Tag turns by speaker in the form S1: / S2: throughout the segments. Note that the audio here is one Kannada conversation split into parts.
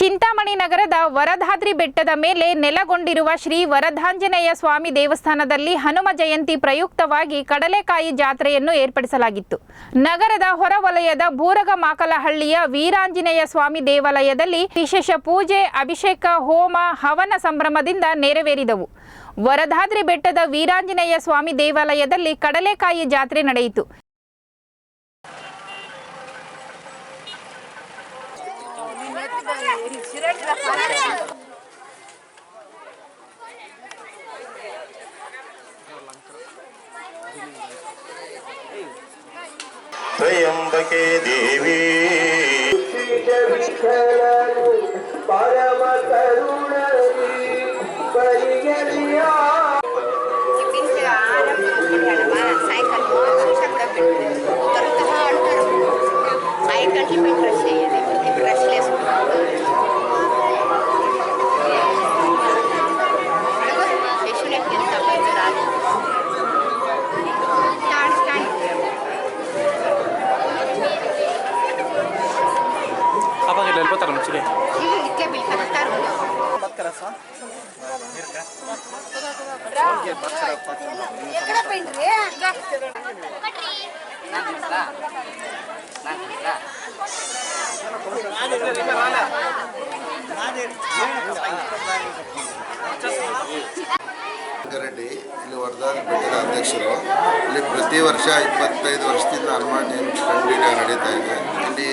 S1: ಚಿಂತಾಮಣಿ ನಗರದ ವರದಾದ್ರಿ ಬೆಟ್ಟದ ಮೇಲೆ ನೆಲೆಗೊಂಡಿರುವ ಶ್ರೀ ವರದಾಂಜನೇಯ ಸ್ವಾಮಿ ದೇವಸ್ಥಾನದಲ್ಲಿ ಹನುಮ ಜಯಂತಿ ಪ್ರಯುಕ್ತವಾಗಿ ಕಡಲೆಕಾಯಿ ಜಾತ್ರೆಯನ್ನು ಏರ್ಪಡಿಸಲಾಗಿತ್ತು. ನಗರದ ಹೊರವಲಯದ ಬೂರಗಮಾಕಲಹಳ್ಳಿಯ ವೀರಾಂಜನೇಯ ಸ್ವಾಮಿ ದೇವಾಲಯದಲ್ಲಿ ವಿಶೇಷ ಪೂಜೆ, ಅಭಿಷೇಕ, ಹೋಮ, ಹವನ ಸಂಭ್ರಮದಿಂದ ನೆರವೇರಿದವು. ವರದಾದ್ರಿ ಬೆಟ್ಟದ ವೀರಾಂಜನೇಯ ಸ್ವಾಮಿ ದೇವಾಲಯದಲ್ಲಿ ಕಡಲೆಕಾಯಿ ಜಾತ್ರೆ ನಡೆಯಿತು.
S2: त्रयंबके देवी परम करुणरी
S3: apa yang dalam potar macam ni?
S4: Ini dikit bila kita taruh.
S3: Bat kerasa? Mirka.
S4: Eక్కడ పెండ్రే?
S5: Reddy ಇಲ್ಲಿ ವರದಾದ್ರಿ ಬೆಟ್ಟದ ಅಧ್ಯಕ್ಷರು. ಇಲ್ಲಿ ಪ್ರತಿ ವರ್ಷ 25 ವರ್ಷದಿಂದ ಹನುಮಾನ್ ಜಯಂತಿ ಕಂಟಿನ್ಯೂ ನಡೀತಾ ಇದೆ. ಇಲ್ಲಿ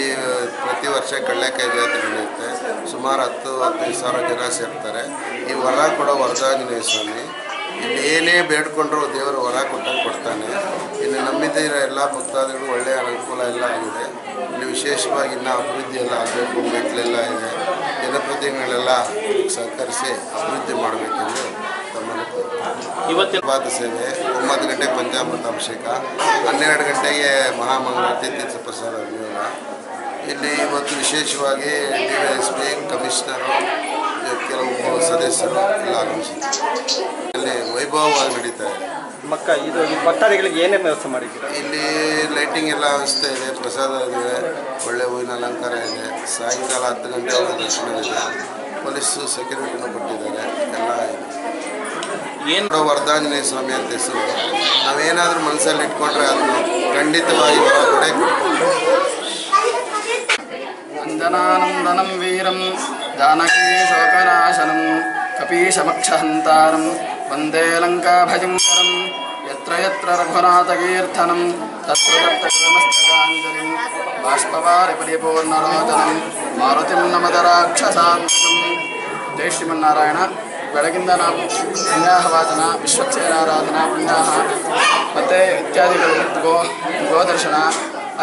S5: ಪ್ರತಿ ವರ್ಷ ಕಡಲೆಕಾಯಿ ಜಾತ್ರೆ ನಡೆಯುತ್ತೆ. ಸುಮಾರು 10-15 ಸಾವಿರ ಜನ ಸೇರ್ತಾರೆ. ಈ ವರ ಕೊಡೋ ವರದಾಂಜನೇಯ ಸ್ವಾಮಿ ಇಲ್ಲಿ ಏನೇ ಬೇಡ್ಕೊಂಡ್ರು ದೇವರು ವರ ಕೊಟ್ಟಂಗೆ ಕೊಡ್ತಾನೆ. ಇಲ್ಲಿ ನಂಬಿದಿರೋ ಎಲ್ಲ ಭಕ್ತಾದಿಗಳು ಒಳ್ಳೆಯ ಅನುಕೂಲ ಎಲ್ಲ ಆಗಿದೆ. ಇಲ್ಲಿ ವಿಶೇಷವಾಗಿ ಇನ್ನೂ ಅಭಿವೃದ್ಧಿ ಎಲ್ಲ ಆಗಬೇಕು, ಮೆಟ್ಲೆಲ್ಲ ಇದೆ. ಜನಪ್ರತಿನಿಧಿಗಳೆಲ್ಲ ಸಹಕರಿಸಿ ಅಭಿವೃದ್ಧಿ ಮಾಡಬೇಕೆಂದು ತಮ್ಮಲ್ಲಿ ಪ್ರಭಾತ ಸೇವೆ, 9 ಗಂಟೆಗೆ ಪಂಚಾಮೃತ ಅಭಿಷೇಕ, 12 ಗಂಟೆಗೆ ಮಹಾಮಂಗಳಾರತಿ ತೀರ್ಥ ಪ್ರಸಾದ ವಿನಿಯೋಗ. ಇಲ್ಲಿ ಇವತ್ತು ವಿಶೇಷವಾಗಿ DYSP, ಕಮಿಷನರು, ಕೆಲವು ಸದಸ್ಯರು ಎಲ್ಲ ಆಗಮಿಸಿದ್ದಾರೆ. ಇಲ್ಲಿ ವೈಭವವಾಗಿ ನಡೀತಾ ಇದೆ.
S3: ಇದು ಭಕ್ತಾದಿಗಳಿಗೆ ಏನೇನು ವ್ಯವಸ್ಥೆ ಮಾಡಿದ್ದೀರಾ?
S5: ಇಲ್ಲಿ ಲೈಟಿಂಗ್ ಎಲ್ಲ ವ್ಯವಸ್ಥೆ ಇದೆ, ಪ್ರಸಾದ ಇದೆ, ಒಳ್ಳೆ ಹೂವಿನ ಅಲಂಕಾರ ಇದೆ. ಸಾಯಂಕಾಲ 10 ಗಂಟೆವರೆಗೆ ದರ್ಶನ ಇದೆ. ಪೊಲೀಸು ಸೆಕ್ಯೂರಿಟಿನೂ ಕೊಟ್ಟಿದ್ದಾರೆ. ಎಲ್ಲ ಇದೆ. ಏನು ವರದಾಂಜನೇಯ ಸ್ವಾಮಿ ಅಂತ ಹೆಸರು. ನಾವೇನಾದರೂ ಮನಸ್ಸಲ್ಲಿ ಇಟ್ಕೊಂಡ್ರೆ ಅದನ್ನು ಖಂಡಿತವಾಗಿ ಹೊರಗಡೆ
S6: ಅಂಜನಾನಂದನಂ ವೀರಂ ಜಾನಕೀ ಶೋಕನಾಶನಂ ಕಪೀಶಮಕ್ಷಹಂತಾರಂ ವಂದೇ ಲಂಕಾಭಯಂಕರಂ ಯತ್ರ ಯತ್ರ ರಘುನಾಥಕೀರ್ತನಂ ತತ್ರ ತತ್ರ ನಮಸ್ತಕಾಂಜಲಿಂ ಬಾಷ್ಪವಾರಿ ಪರಿಪೂರ್ಣರೋದನಂ ಮಾರುತಿಂ ನಮದ ರಾಕ್ಷಸಾಂತಕಂ. ಜೈ ಶ್ರೀಮನ್ನಾರಾಯಣ. ಬೆಳಗಿಂದ ನಾವು ಪುಣ್ಯಾಹವಾಚನ, ವಿಶ್ವಕ್ಷೇನಾರಾಧನಾ, ಪುಣ್ಯಾಹ ಮತ್ತು ಇತ್ಯಾದಿಗಳು, ಗೋದರ್ಶನ,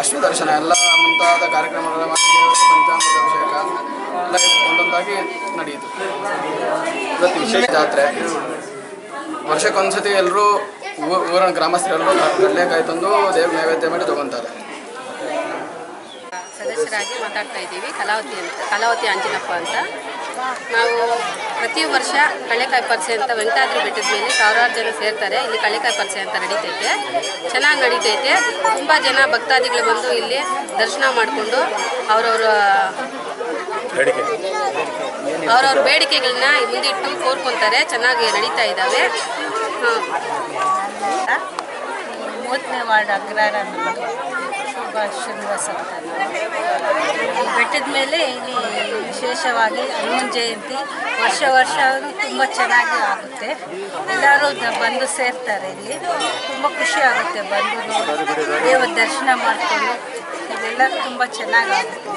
S6: ಅಶ್ವದರ್ಶನ ಎಲ್ಲ ಮುಂತಾದ ಕಾರ್ಯಕ್ರಮಗಳ ಮಾಡಿ ಪಂಚಾಮೃತ ಅಭಿಷೇಕ ಎಲ್ಲ ಒಂದೊಂದಾಗಿ ನಡೆಯಿತು. ಇವತ್ತು ವಿಶೇಷ ಜಾತ್ರೆ. ವರ್ಷಕ್ಕೊಂದ್ಸತಿ ಎಲ್ಲರೂ ಊರಿನ ಗ್ರಾಮಸ್ಥರೆಲ್ಲರೂ ಕಡಲೆಕಾಯಿ ತಂದು ದೇವ್ರ ನೈವೇದ್ಯ ಮಾಡಿ ತಗೊತಾರೆ.
S4: ಸದಸ್ಯರಾಗಿ ಮಾತಾಡ್ತಾ ಇದ್ದೀವಿ. ಕಲಾವತಿ ಆಂಜನಪ್ಪ ಅಂತ. ನಾವು ಪ್ರತಿ ವರ್ಷ ಕಡಲೆಕಾಯಿ ಪರಿಸೆ ಅಂತ ವೆಂಕಟಾದ್ರಿ ಬೆಟ್ಟದ ಮೇಲೆ ಸಾವಿರಾರು ಜನ ಸೇರ್ತಾರೆ. ಇಲ್ಲಿ ಕಡಲೆಕಾಯಿ ಪರಿಸೆ ಅಂತ ನಡೀತೈತೆ, ಚೆನ್ನಾಗಿ ನಡೀತೈತೆ. ತುಂಬ ಜನ ಭಕ್ತಾದಿಗಳು ಬಂದು ಇಲ್ಲಿ ದರ್ಶನ ಮಾಡಿಕೊಂಡು ಅವ್ರವ್ರ ಬೇಡಿಕೆಗಳನ್ನ ಮುಂದಿಟ್ಟು ಕೋರ್ಕೊತಾರೆ. ಚೆನ್ನಾಗಿ ನಡೀತಾ ಇದ್ದಾವೆ.
S7: 30ನೇ ವಾರ್ಡ್ ಅಗ್ರಹಾರ ಸುಭಾಷ್ ಶ್ರೀನಿವಾಸ ಅಂತ. ಬೆಟ್ಟದ ಮೇಲೆ ಇಲ್ಲಿ ವಿಶೇಷವಾಗಿ ಹನುಮನ್ ಜಯಂತಿ ವರ್ಷ ತುಂಬ ಚೆನ್ನಾಗಿ ಆಗುತ್ತೆ. ಎಲ್ಲರೂ ಬಂದು ಸೇರ್ತಾರೆ. ಇಲ್ಲಿ ತುಂಬ ಖುಷಿ ಆಗುತ್ತೆ ಬಂದು ದೇವರ ದರ್ಶನ ಮಾಡಿಕೊಂಡು. ಇದೆಲ್ಲ ತುಂಬ ಚೆನ್ನಾಗಾಗುತ್ತೆ.